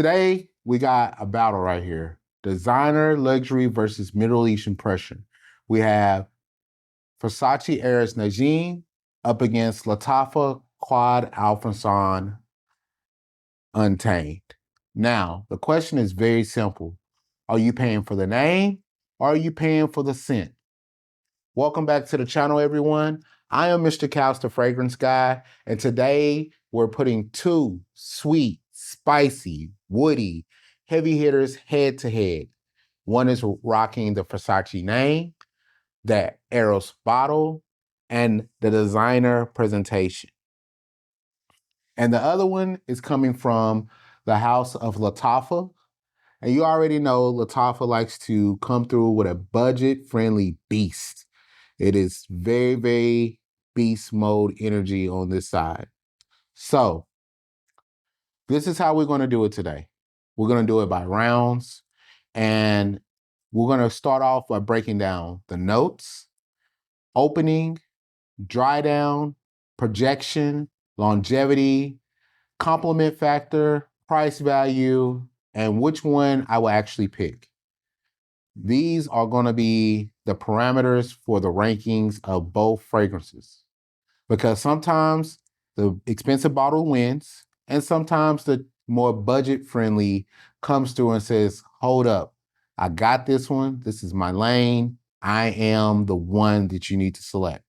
Today, we got a battle right here. Designer luxury versus Middle East impression. We have Versace Eros Najim up against Lattafa Qaed Al Fursan Untamed. Now, the question is very simple. Are you paying for the name or are you paying for the scent? Welcome back to the channel, everyone. I am Mr. Couts, the fragrance guy, and today we're putting two sweet, spicy, woody, heavy hitters head to head. One is rocking the Versace name, the Eros bottle, and the designer presentation. And the other one is coming from the house of Lattafa. And you already know Lattafa likes to come through with a budget-friendly beast. It is very, very beast mode energy on this side. So this is how we're going to do it today. We're going to do it by rounds. And we're going to start off by breaking down the notes, opening, dry down, projection, longevity, compliment factor, price value, and which one I will actually pick. These are going to be the parameters for the rankings of both fragrances. Because sometimes the expensive bottle wins, and sometimes the more budget-friendly comes through and says, hold up, I got this one. This is my lane. I am the one that you need to select.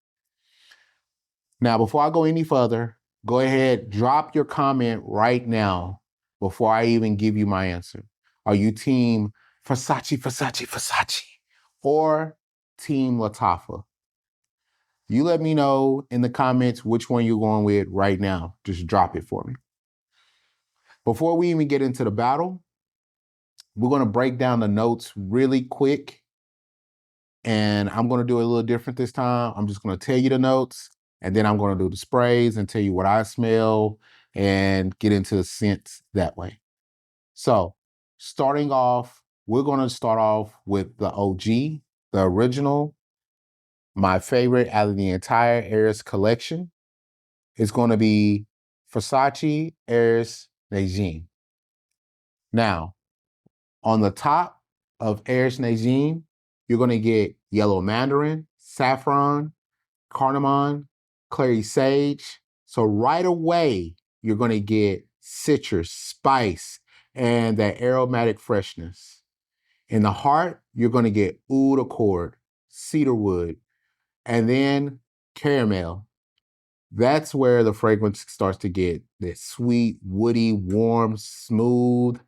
Now, before I go any further, go ahead, drop your comment right now before I even give you my answer. Are you team Versace, or team Lattafa? You let me know in the comments which one you're going with right now. Just drop it for me. Before we even get into the battle, we're going to break down the notes really quick. And I'm going to do it a little different this time. I'm just going to tell you the notes, and then I'm going to do the sprays and tell you what I smell and get into the scents that way. So starting off, we're going to start off with the OG, the original, my favorite out of the entire Eros collection. It's going to be Versace Eros Najim. Now, on the top of Eros Najim, you're going to get yellow mandarin, saffron, cardamom, clary sage. So right away, you're going to get citrus, spice, and that aromatic freshness. In the heart, you're going to get oud accord, cedarwood, and then caramel. That's where the fragrance starts to get that sweet, woody, warm, smooth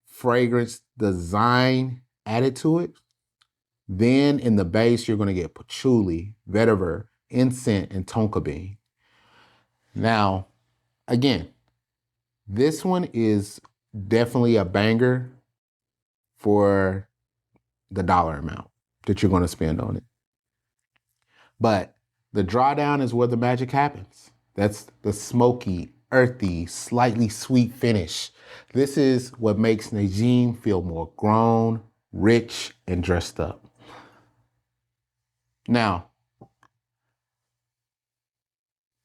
fragrance design added to it. Then in the base, you're going to get patchouli, vetiver, incense, and tonka bean. Now, again, this one is definitely a banger for the dollar amount that you're going to spend on it. But the drawdown is where the magic happens. That's the smoky, earthy, slightly sweet finish. This is what makes Najim feel more grown, rich, and dressed up. Now,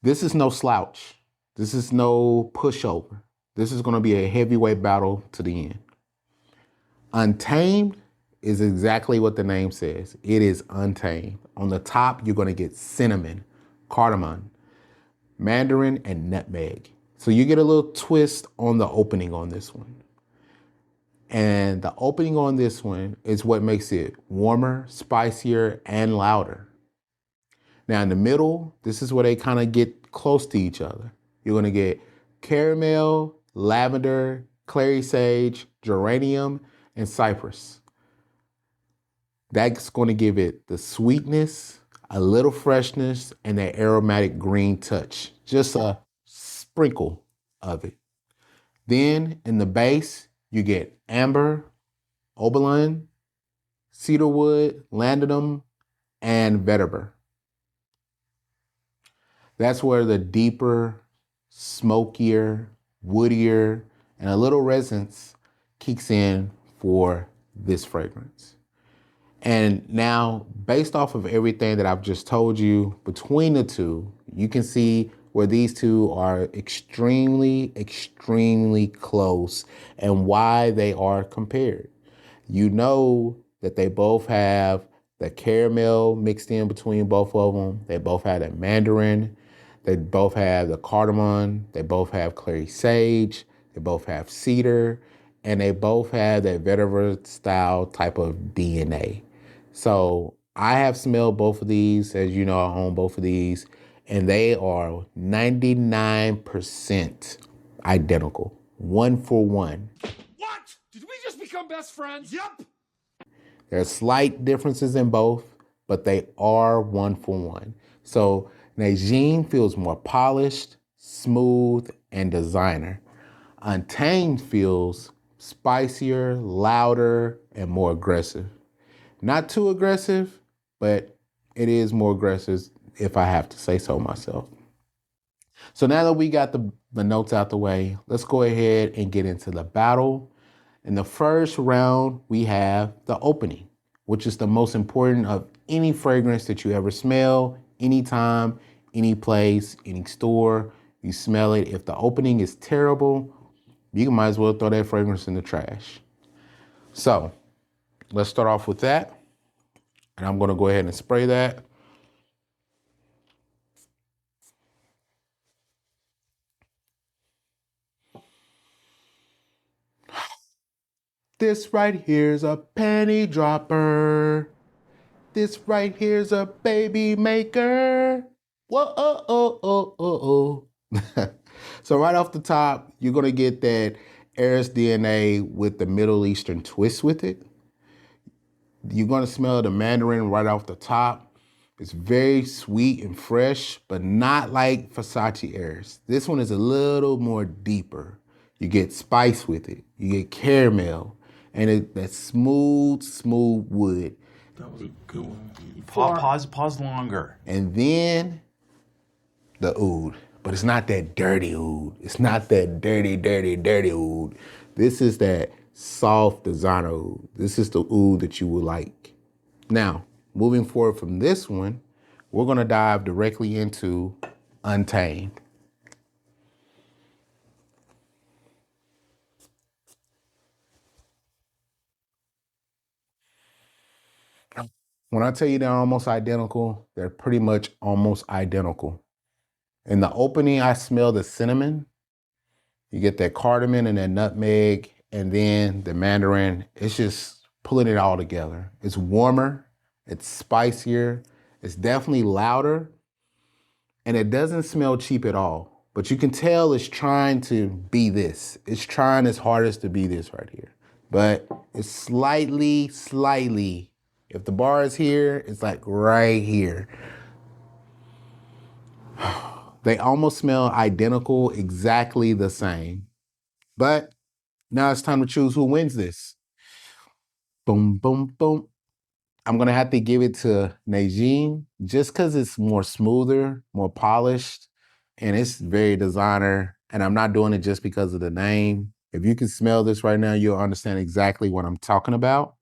this is no slouch. This is no pushover. This is going to be a heavyweight battle to the end. Untamed is exactly what the name says. It is untamed. On the top, you're going to get cinnamon, cardamom, mandarin, and nutmeg. So you get a little twist on the opening on this one. And the opening on this one is what makes it warmer, spicier, and louder. Now in the middle, this is where they kind of get close to each other. You're going to get caramel, lavender, clary sage, geranium, and cypress. That's going to give it the sweetness, a little freshness, and that aromatic green touch. Just a sprinkle of it. Then in the base, you get amber, olibanum, cedarwood, labdanum, and vetiver. That's where the deeper, smokier, woodier, and a little resonance kicks in for this fragrance. And now, based off of everything that I've just told you between the two, you can see where these two are extremely, extremely close and why they are compared. You know that they both have the caramel mixed in between both of them. They both have the mandarin. They both have the cardamom. They both have clary sage. They both have cedar. And they both have that vetiver style type of DNA. So I have smelled both of these. As you know, I own both of these. And they are 99% identical. One for one. What? Did we just become best friends? Yep. There are slight differences in both, but they are one for one. So Najim feels more polished, smooth, and designer. Untamed feels spicier, louder, and more aggressive. Not too aggressive, but it is more aggressive if I have to say so myself. So now that we got the notes out the way, let's go ahead and get into the battle. In the first round, we have the opening, which is the most important of any fragrance that you ever smell, anytime, any place, any store. You smell it. If the opening is terrible, you might as well throw that fragrance in the trash. So let's start off with that. And I'm going to go ahead and spray that. This right here's a panty dropper. This right here's a baby maker. Whoa, oh, oh, oh, oh, oh. So right off the top, you're gonna get that Eros DNA with the Middle Eastern twist with it. You're gonna smell the mandarin right off the top. It's very sweet and fresh, but not like Versace Eros. This one is a little more deeper. You get spice with it. You get caramel, and that smooth, smooth wood. That was a good one. Pause longer. And then the oud. But it's not that dirty oud. It's not that dirty, dirty, dirty oud. This is that soft designer oud. This is the oud that you would like. Now, moving forward from this one, we're gonna dive directly into Untamed. When I tell you they're almost identical, they're pretty much almost identical. In the opening, I smell the cinnamon. You get that cardamom and that nutmeg, and then the mandarin. It's just pulling it all together. It's warmer, it's spicier, it's definitely louder, and it doesn't smell cheap at all. But you can tell it's trying to be this. It's trying its hardest to be this right here. But it's slightly, if the bar is here, it's like right here. They almost smell identical, exactly the same. But now it's time to choose who wins this. Boom, boom, boom. I'm gonna have to give it to Najim just because it's more smoother, more polished, and it's very designer. And I'm not doing it just because of the name. If you can smell this right now, you'll understand exactly what I'm talking about.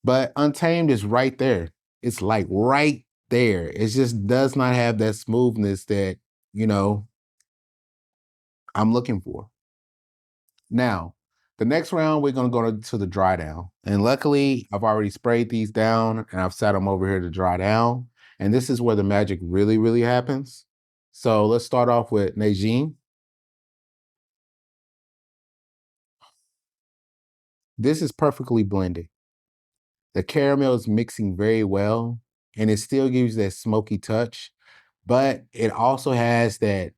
But Untamed is right there. It's like right there. It just does not have that smoothness that, you know, I'm looking for. Now, the next round, we're going to go to the dry down. And luckily, I've already sprayed these down and I've sat them over here to dry down. And this is where the magic really, really happens. So let's start off with Najim. This is perfectly blended. The caramel is mixing very well and it still gives that smoky touch, but it also has that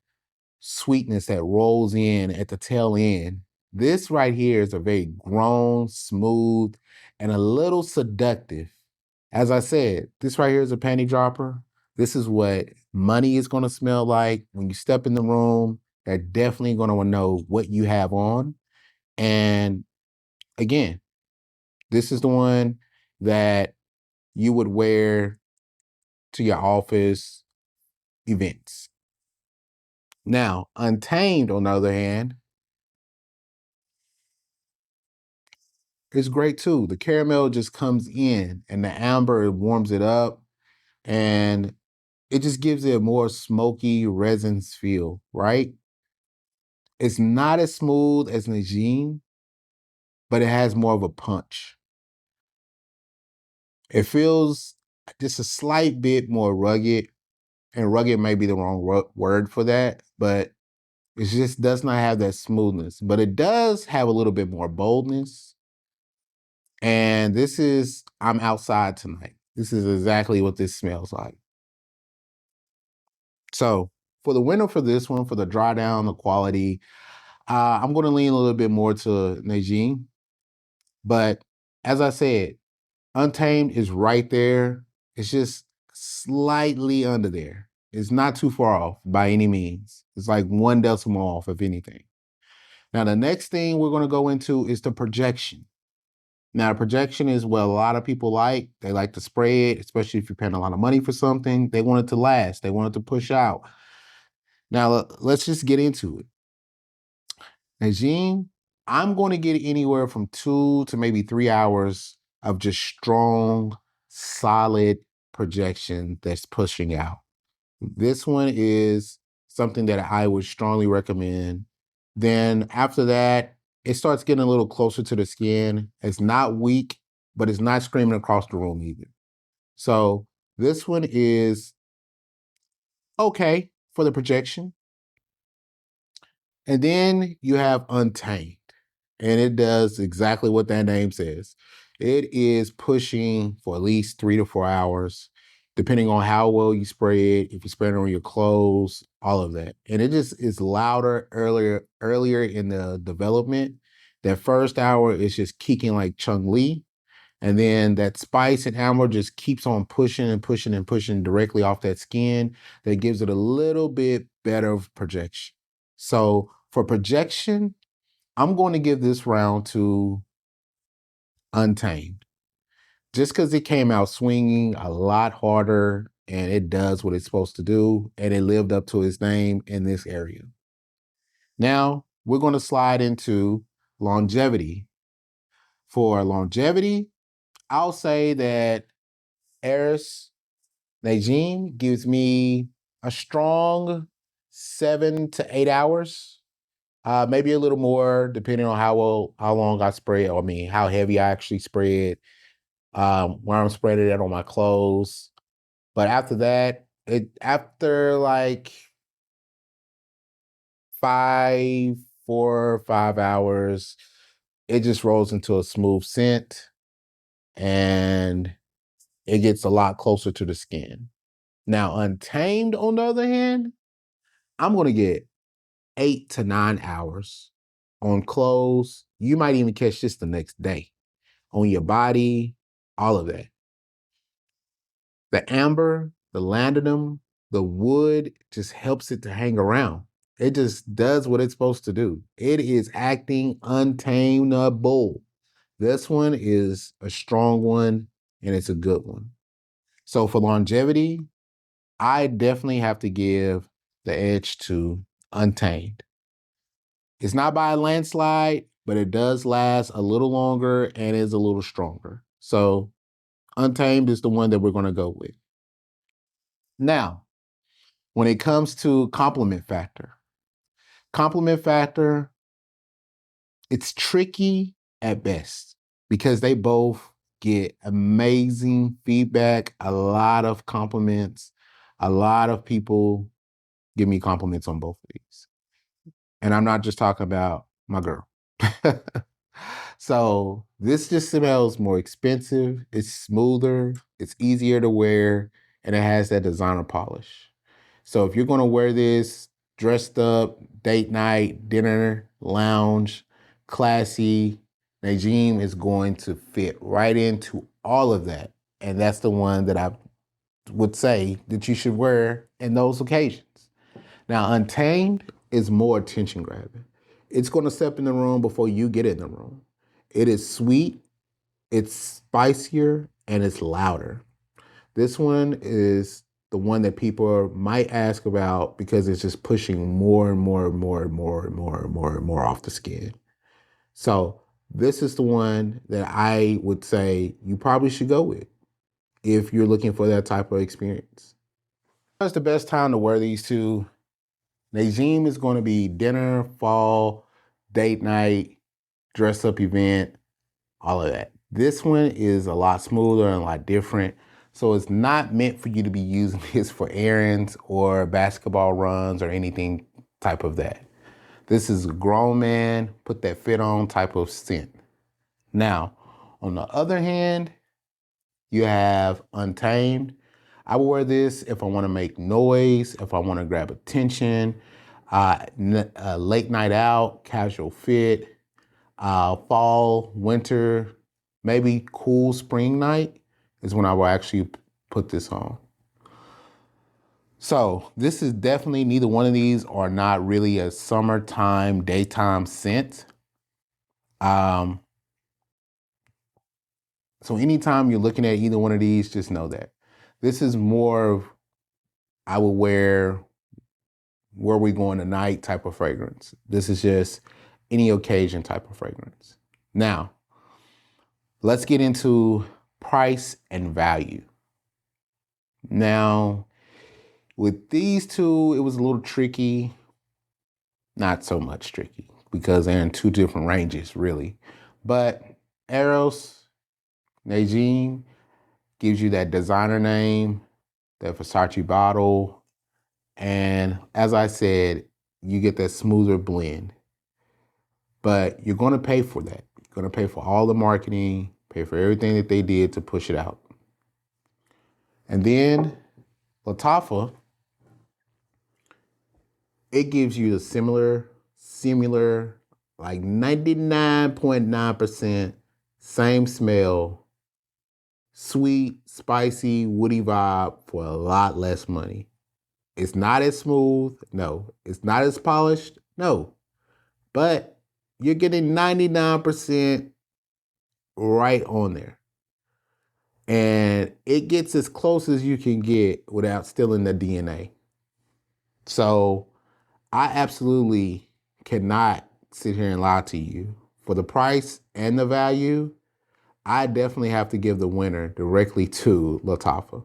sweetness that rolls in at the tail end. This right here is a very grown, smooth, and a little seductive. As I said, this right here is a panty dropper. This is what money is going to smell like when you step in the room. They're definitely going to know what you have on. And again, this is the one that you would wear to your office events. Now, Untamed, on the other hand, it's great too. The caramel just comes in and the amber warms it up. And it just gives it a more smoky resins feel, right? It's not as smooth as Najim, but it has more of a punch. It feels just a slight bit more rugged, and rugged may be the wrong word for that, but it just does not have that smoothness. But it does have a little bit more boldness. And this is, I'm outside tonight. This is exactly what this smells like. So for the winner for this one, for the dry down, the quality, I'm going to lean a little bit more to Najim. But as I said, Untamed is right there. It's just slightly under there. It's not too far off by any means. It's like 1 decimal off, if anything. Now, the next thing we're going to go into is the projection. Now, the projection is what a lot of people like. They like to spray it, especially if you're paying a lot of money for something. They want it to last. They want it to push out. Now, let's just get into it. Najim, I'm going to get anywhere from 2 to maybe 3 hours of just strong, solid projection that's pushing out. This one is something that I would strongly recommend. Then after that, it starts getting a little closer to the skin. It's not weak, but it's not screaming across the room either. So this one is okay for the projection. And then you have Untamed, and it does exactly what that name says. It is pushing for at least 3 to 4 hours, depending on how well you spray it, if you spray it on your clothes, all of that. And it just is louder earlier in the development. That first hour is just kicking like Chung Li. And then that spice and amber just keeps on pushing and pushing and pushing directly off that skin. That gives it a little bit better projection. So for projection, I'm going to give this round to Untamed. Just because it came out swinging a lot harder and it does what it's supposed to do and it lived up to its name in this area. Now, we're going to slide into longevity. For longevity, I'll say that Eros Najim gives me a strong 7 to 8 hours. Maybe a little more, depending on how long I spray it. I mean, how heavy I actually spray it, where I'm spreading it on my clothes. But after that, after like 4 or 5 hours, it just rolls into a smooth scent, and it gets a lot closer to the skin. Now, Untamed, on the other hand, I'm going to get 8 to 9 hours on clothes. You might even catch this the next day. On your body, all of that. The amber, the labdanum, the wood just helps it to hang around. It just does what it's supposed to do. It is acting untamable. This one is a strong one, and it's a good one. So for longevity, I definitely have to give the edge to Untamed. It's not by a landslide, but it does last a little longer and is a little stronger. So Untamed is the one that we're going to go with. Now, when it comes to compliment factor, it's tricky at best because they both get amazing feedback, a lot of compliments. A lot of people give me compliments on both of these. And I'm not just talking about my girl. So this just smells more expensive. It's smoother. It's easier to wear. And it has that designer polish. So if you're going to wear this dressed up, date night, dinner, lounge, classy, Najim is going to fit right into all of that. And that's the one that I would say that you should wear in those occasions. Now, Untamed is more attention grabbing. It's going to step in the room before you get in the room. It is sweet, it's spicier, and it's louder. This one is the one that people might ask about because it's just pushing more and more and more and more and more and more and more off the skin. So this is the one that I would say you probably should go with if you're looking for that type of experience. That's the best time to wear these two. Najim is going to be dinner, fall, date night, dress up event, all of that. This one is a lot smoother and a lot different. So it's not meant for you to be using this for errands or basketball runs or anything type of that. This is a grown man, put that fit on type of scent. Now, on the other hand, you have Untamed. I will wear this if I want to make noise, if I want to grab attention, late night out, casual fit, fall, winter, maybe cool spring night is when I will actually put this on. So this is definitely, neither one of these are not really a summertime, daytime scent. So anytime you're looking at either one of these, just know that. This is more of, I would wear where we going tonight type of fragrance. This is just any occasion type of fragrance. Now, let's get into price and value. Now, with these two, it was a little tricky. Not so much tricky because they're in two different ranges, really. But Eros Najim gives you that designer name, that Versace bottle, and as I said, you get that smoother blend. But you're going to pay for that. You're going to pay for all the marketing, pay for everything that they did to push it out. And then Lattafa, it gives you the similar, like 99.9% same smell, sweet, spicy, woody vibe for a lot less money. It's not as smooth, no. It's not as polished, no. But you're getting 99% right on there. And it gets as close as you can get without stealing the DNA. So I absolutely cannot sit here and lie to you. For the price and the value, I definitely have to give the winner directly to Lattafa.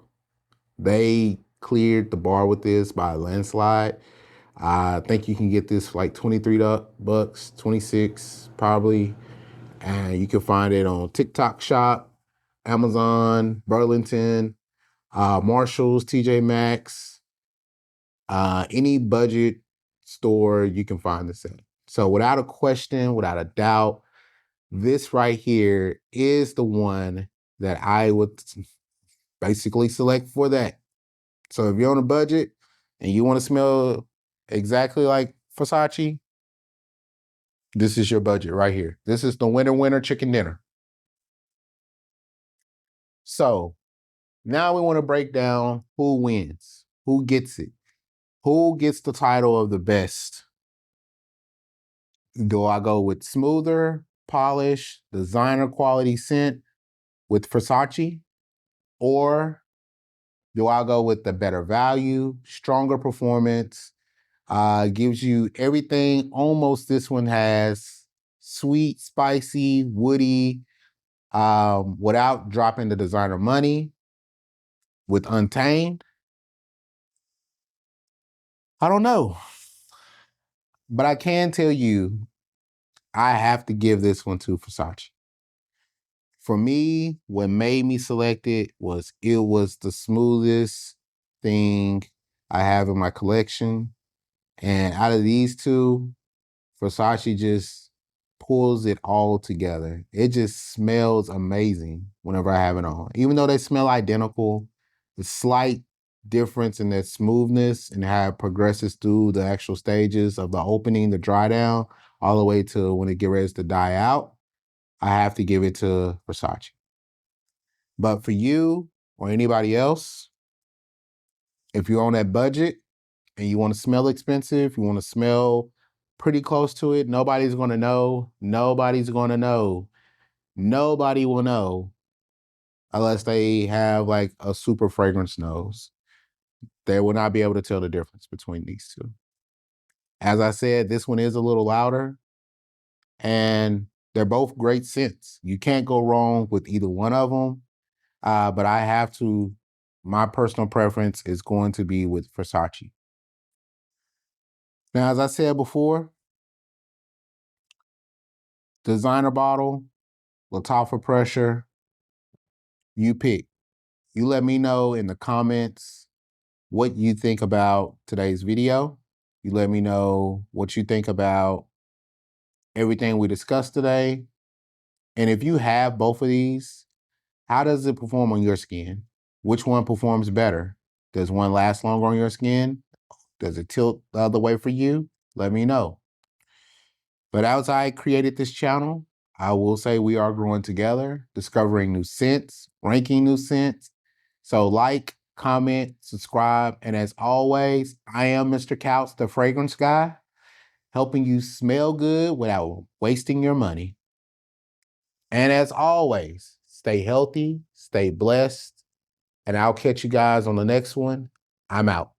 They cleared the bar with this by a landslide. I think you can get this for like $23, 26 probably. And you can find it on TikTok Shop, Amazon, Burlington, Marshalls, TJ Maxx, any budget store you can find this at. So without a question, without a doubt, this right here is the one that I would basically select for that. So if you're on a budget and you want to smell exactly like Versace, this is your budget right here. This is the winner chicken dinner. So now we want to break down who wins, who gets it, who gets the title of the best. Do I go with smoother, polish, designer quality scent with Versace? Or do I go with the better value, stronger performance, gives you everything almost this one has, sweet, spicy, woody, without dropping the designer money with Untamed? I don't know. But I can tell you, I have to give this one to Versace. For me, what made me select it was the smoothest thing I have in my collection. And out of these two, Versace just pulls it all together. It just smells amazing whenever I have it on. Even though they smell identical, the slight difference in their smoothness and how it progresses through the actual stages of the opening, the dry down, all the way to when it gets ready to die out, I have to give it to Versace. But for you or anybody else, if you're on that budget and you want to smell expensive, you want to smell pretty close to it, nobody's going to know. Nobody's going to know. Nobody will know unless they have like a super fragrance nose. They will not be able to tell the difference between these two. As I said, this one is a little louder and they're both great scents. You can't go wrong with either one of them. But I have to my personal preference is going to be with Versace. Now, as I said before, designer bottle, Lattafa pressure, you pick. You let me know in the comments what you think about today's video. You let me know what you think about everything we discussed today. And if you have both of these, how does it perform on your skin? Which one performs better? Does one last longer on your skin? Does it tilt the other way for you? Let me know. But as I created this channel, I will say we are growing together, discovering new scents, ranking new scents. So like, comment, subscribe, and as always, I am Mr. Couts, the fragrance guy, helping you smell good without wasting your money. And as always, stay healthy, stay blessed, and I'll catch you guys on the next one. I'm out.